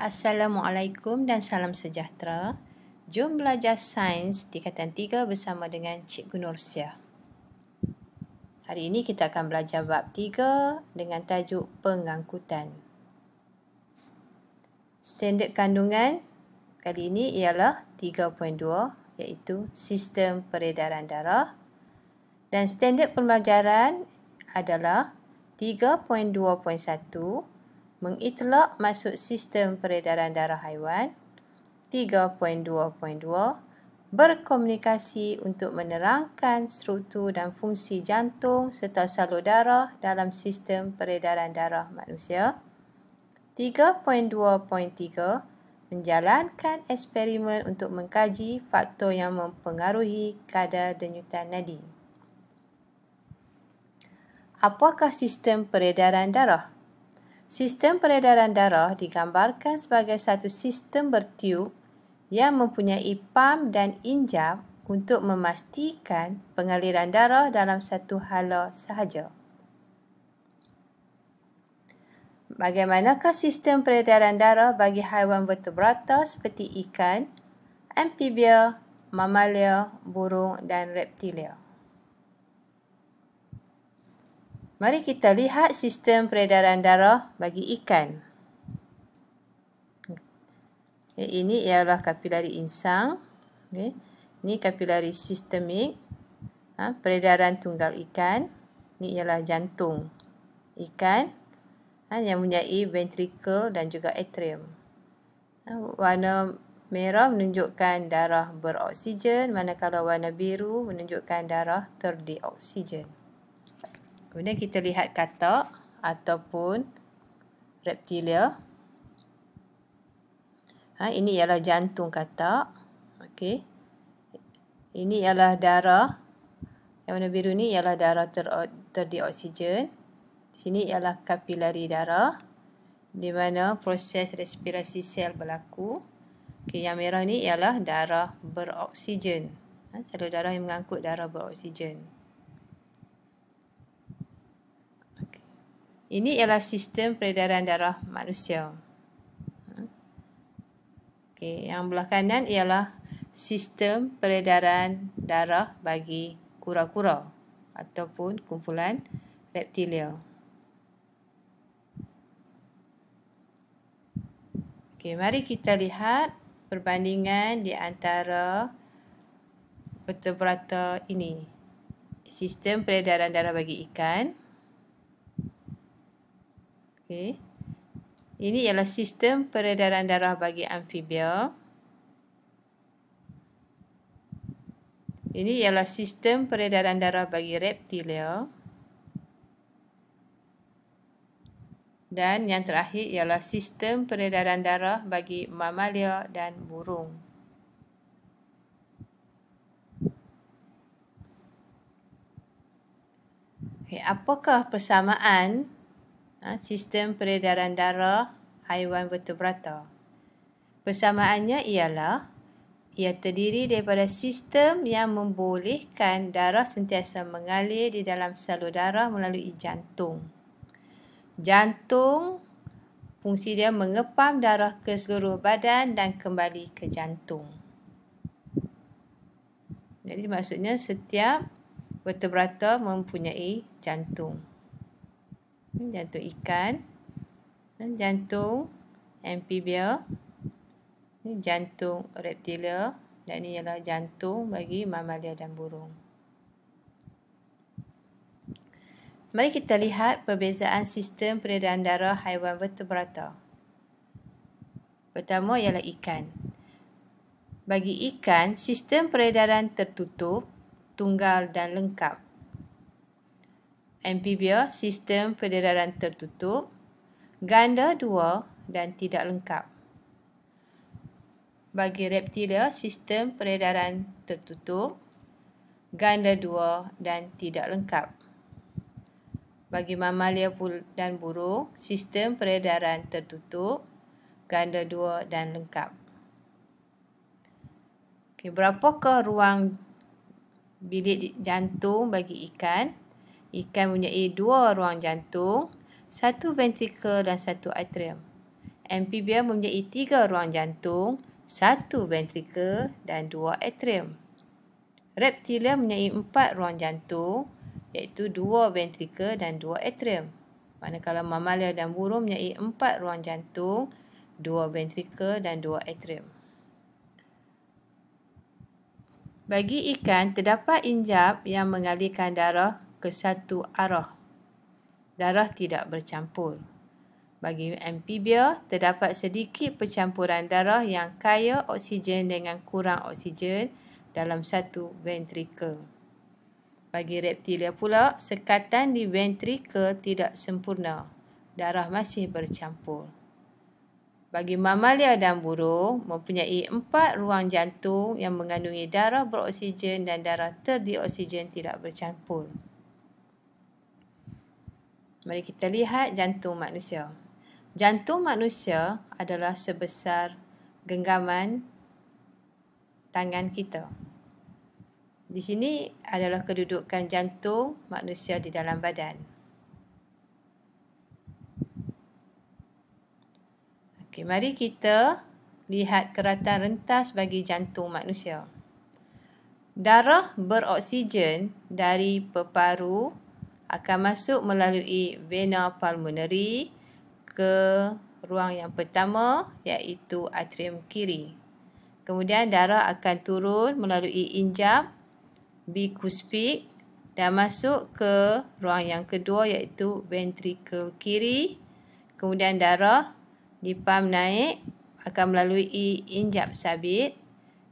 Assalamualaikum dan salam sejahtera. Jom belajar sains tingkatan 3 bersama dengan Cikgu Nursia. Hari ini kita akan belajar bab 3 dengan tajuk pengangkutan. Standard kandungan kali ini ialah 3.2 iaitu sistem peredaran darah dan standard pembelajaran adalah 3.2.1 mengitlak masuk sistem peredaran darah haiwan. 3.2.2 berkomunikasi untuk menerangkan struktur dan fungsi jantung serta salur darah dalam sistem peredaran darah manusia. 3.2.3 menjalankan eksperimen untuk mengkaji faktor yang mempengaruhi kadar denyutan nadi. Apakah sistem peredaran darah? Sistem peredaran darah digambarkan sebagai satu sistem bertiub yang mempunyai pam dan injap untuk memastikan pengaliran darah dalam satu hala sahaja. Bagaimanakah sistem peredaran darah bagi haiwan vertebrata seperti ikan, amfibia, mamalia, burung dan reptilia? Mari kita lihat sistem peredaran darah bagi ikan. Ini ialah kapilari insang. Ini kapilari sistemik. Peredaran tunggal ikan. Ini ialah jantung ikan yang mempunyai ventricle dan juga atrium. Warna merah menunjukkan darah beroksigen, manakala warna biru menunjukkan darah terdioksigen. Kemudian kita lihat katak ataupun reptilia. Ini ialah jantung katak. Ini ialah darah. Yang warna biru ni ialah darah terdioksigen. Sini ialah kapilari darah di mana proses respirasi sel berlaku. Yang merah ni ialah darah beroksigen. Salur darah yang mengangkut darah beroksigen. Ini ialah sistem peredaran darah manusia. Yang belah kanan ialah sistem peredaran darah bagi kura-kura ataupun kumpulan reptilia. Mari kita lihat perbandingan di antara vertebrata ini. Sistem peredaran darah bagi ikan. Ini ialah sistem peredaran darah bagi amfibia. Ini ialah sistem peredaran darah bagi reptilia. Dan yang terakhir ialah sistem peredaran darah bagi mamalia dan burung. Apakah persamaan sistem peredaran darah haiwan vertebrata? Persamaannya ialah ia terdiri daripada sistem yang membolehkan darah sentiasa mengalir di dalam salur darah melalui jantung. Jantung, fungsi dia mengepam darah ke seluruh badan dan kembali ke jantung. Jadi maksudnya setiap vertebrata mempunyai jantung. Jantung ikan, jantung amfibia, jantung reptilia dan ini ialah jantung bagi mamalia dan burung. Mari kita lihat perbezaan sistem peredaran darah haiwan vertebrata. Pertama ialah ikan. Bagi ikan, sistem peredaran tertutup, tunggal dan lengkap. Amfibia, sistem peredaran tertutup, ganda dua dan tidak lengkap. Bagi reptilia, sistem peredaran tertutup, ganda dua dan tidak lengkap. Bagi mamalia dan burung, sistem peredaran tertutup, ganda dua dan lengkap. Berapakah ruang bilik jantung bagi ikan? Ikan mempunyai dua ruang jantung, satu ventricle dan satu atrium. amphibia mempunyai 3 ruang jantung, 1 ventrikel dan 2 atrium. Reptilia mempunyai 4 ruang jantung, iaitu 2 ventrikel dan 2 atrium. Manakala mamalia dan burung mempunyai 4 ruang jantung, 2 ventrikel dan 2 atrium. Bagi ikan, terdapat injap yang mengalirkan darah ke satu arah. Darah tidak bercampur. Bagi amphibia, terdapat sedikit percampuran darah yang kaya oksigen dengan kurang oksigen dalam satu ventrikel. Bagi reptilia pula, sekatan di ventrikel tidak sempurna. Darah masih bercampur. Bagi mamalia dan burung, mempunyai 4 ruang jantung yang mengandungi darah beroksigen dan darah terdioksigen tidak bercampur. Mari kita lihat jantung manusia. Jantung manusia adalah sebesar genggaman tangan kita. Di sini adalah kedudukan jantung manusia di dalam badan. Okey, mari kita lihat keratan rentas bagi jantung manusia. Darah beroksigen dari peparu akan masuk melalui vena pulmonari ke ruang yang pertama, iaitu atrium kiri. Kemudian darah akan turun melalui injap bikuspid dan masuk ke ruang yang kedua, iaitu ventrikel kiri. Kemudian darah dipam naik akan melalui injap sabit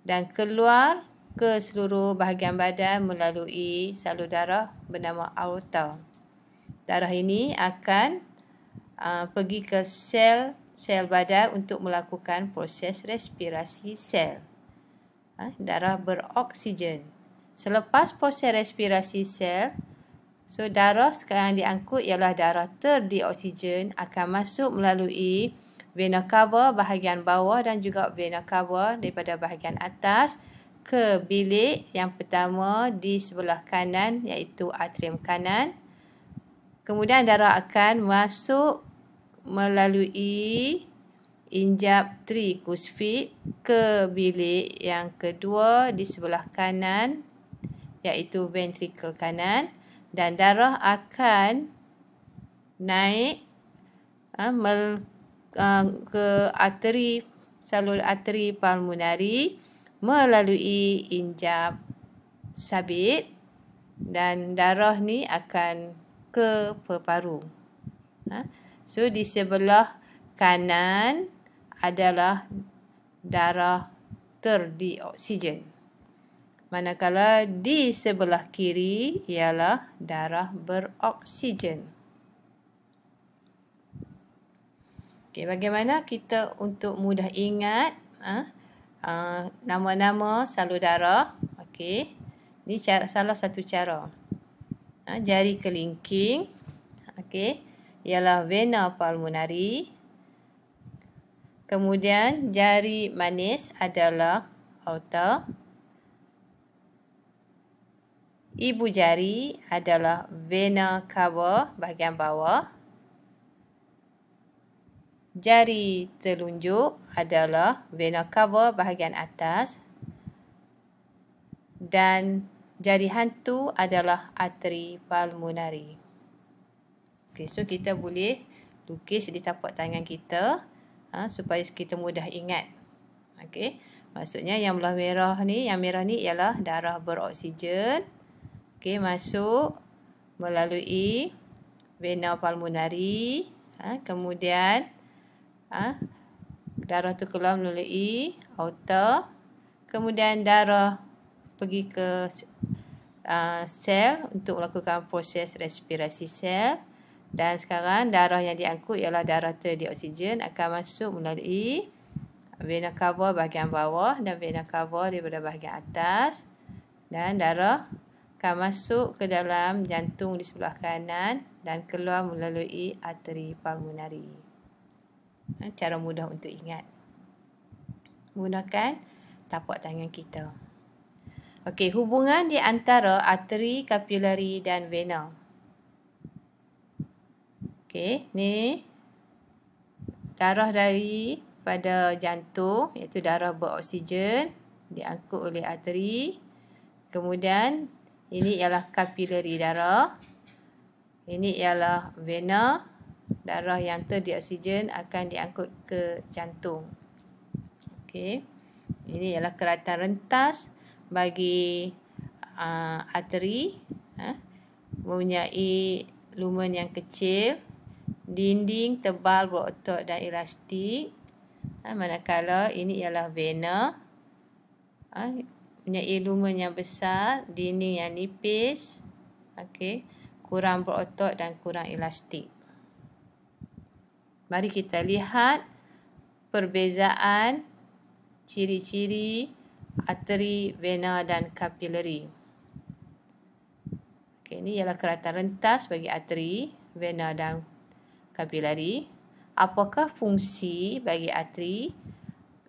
dan keluar ke seluruh bahagian badan melalui salur darah bernama aorta. Darah ini akan pergi ke sel badan untuk melakukan proses respirasi sel. Darah beroksigen. Selepas proses respirasi sel, darah sekarang diangkut ialah darah terdioksigen akan masuk melalui vena cava bahagian bawah dan juga vena cava daripada bahagian atas ke bilik yang pertama di sebelah kanan, iaitu atrium kanan. Kemudian darah akan masuk melalui injap trikuspid ke bilik yang kedua di sebelah kanan, iaitu ventrikel kanan, dan darah akan naik ke arteri, salur arteri pulmonari melalui injap sabit dan darah ni akan ke peparu. So di sebelah kanan adalah darah terdioksigen. Manakala di sebelah kiri ialah darah beroksigen. Okey, bagaimana kita untuk mudah ingat nama-nama salur darah? Okey, ini salah satu cara. Jari kelingking, okey, ialah vena pulmonari. Kemudian jari manis adalah aorta. Ibu jari adalah vena cava bahagian bawah. Jari telunjuk adalah vena cava bahagian atas. Dan jari hantu adalah arteri pulmonari. Okey, so kita boleh lukis di tapak tangan kita supaya kita mudah ingat. Okey, maksudnya yang belah merah ni, yang merah ni ialah darah beroksigen. Okey, masuk melalui vena pulmonari. Kemudian darah tu keluar melalui aorta. Kemudian darah pergi ke sel untuk melakukan proses respirasi sel. Dan sekarang darah yang diangkut ialah darah terdioksigen akan masuk melalui vena cava bahagian bawah dan vena cava daripada bahagian atas. Dan darah akan masuk ke dalam jantung di sebelah kanan dan keluar melalui arteri pulmonari. Cara mudah untuk ingat. Gunakan tapak tangan kita. Okey, hubungan di antara arteri, kapilari dan vena. Okey, ni darah daripada jantung, iaitu darah beroksigen, diangkut oleh arteri. Kemudian ini ialah kapilari darah. Ini ialah vena. Darah yang terdioksigen akan diangkut ke jantung. Okey. Ini ialah keratan rentas bagi arteri. Mempunyai lumen yang kecil, dinding tebal berotot dan elastik. Manakala ini ialah vena. Mempunyai lumen yang besar, dinding yang nipis, kurang berotot dan kurang elastik. Mari kita lihat perbezaan ciri-ciri arteri, vena dan kapilari. Ini ialah keratan rentas bagi arteri, vena dan kapilari. Apakah fungsi bagi arteri?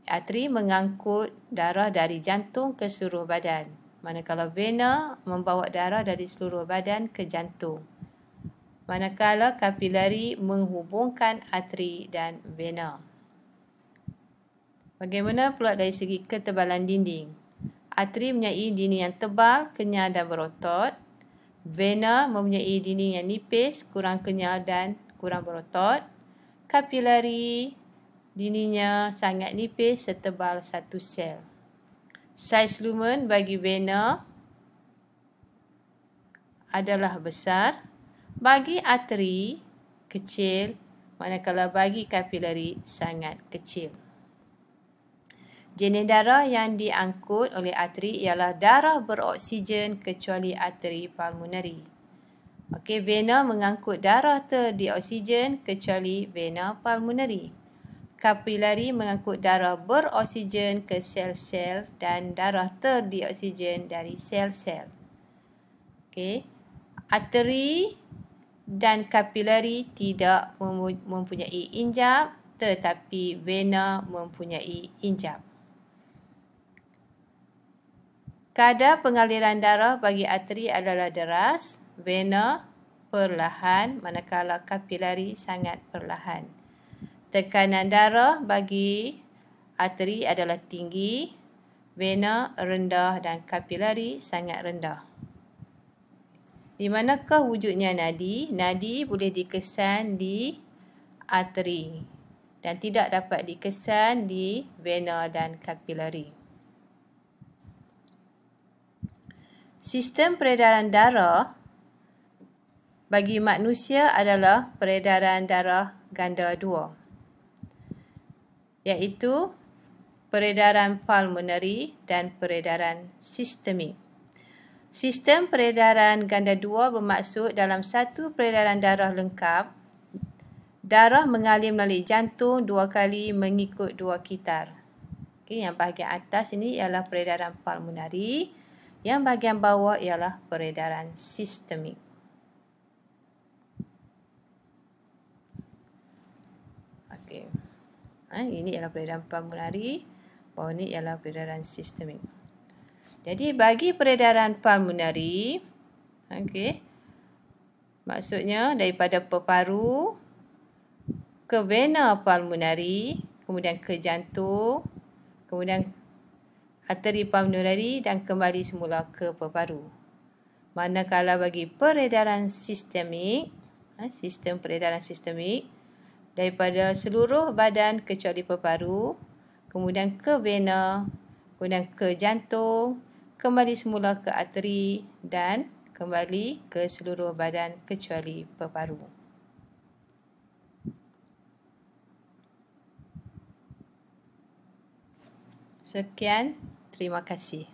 Arteri mengangkut darah dari jantung ke seluruh badan. Manakala vena membawa darah dari seluruh badan ke jantung. Manakala kapilari menghubungkan arteri dan vena. Bagaimana pula dari segi ketebalan dinding? Arteri mempunyai dinding yang tebal, kenyal dan berotot. Vena mempunyai dinding yang nipis, kurang kenyal dan kurang berotot. Kapilari dindingnya sangat nipis, setebal satu sel. Saiz lumen bagi vena adalah besar. Bagi arteri, kecil. Manakala bagi kapilari, sangat kecil. Jenis darah yang diangkut oleh arteri ialah darah beroksigen kecuali arteri pulmonari. Vena mengangkut darah terdioksigen kecuali vena pulmonari. Kapilari mengangkut darah beroksigen ke sel-sel dan darah terdioksigen dari sel-sel. Arteri dan kapilari tidak mempunyai injap, tetapi vena mempunyai injap. Kadar pengaliran darah bagi arteri adalah deras, vena perlahan, manakala kapilari sangat perlahan. Tekanan darah bagi arteri adalah tinggi, vena rendah dan kapilari sangat rendah. Di manakah wujudnya nadi? Nadi boleh dikesan di arteri dan tidak dapat dikesan di vena dan kapilari. Sistem peredaran darah bagi manusia adalah peredaran darah ganda dua, iaitu peredaran pulmonari dan peredaran sistemik. Sistem peredaran ganda dua bermaksud dalam satu peredaran darah lengkap, darah mengalir melalui jantung 2 kali mengikut 2 kitar. Yang bahagian atas ini ialah peredaran pulmonari, yang bahagian bawah ialah peredaran sistemik. Ini ialah peredaran pulmonari, bawah ini ialah peredaran sistemik. Jadi bagi peredaran pulmonari, maksudnya daripada peparu ke vena pulmonari, kemudian ke jantung, kemudian arteri pulmonari dan kembali semula ke peparu. Manakala bagi peredaran sistemik, sistem peredaran sistemik, daripada seluruh badan kecuali peparu, kemudian ke vena, kemudian ke jantung, kembali semula ke arteri dan kembali ke seluruh badan kecuali peparu. Sekian, terima kasih.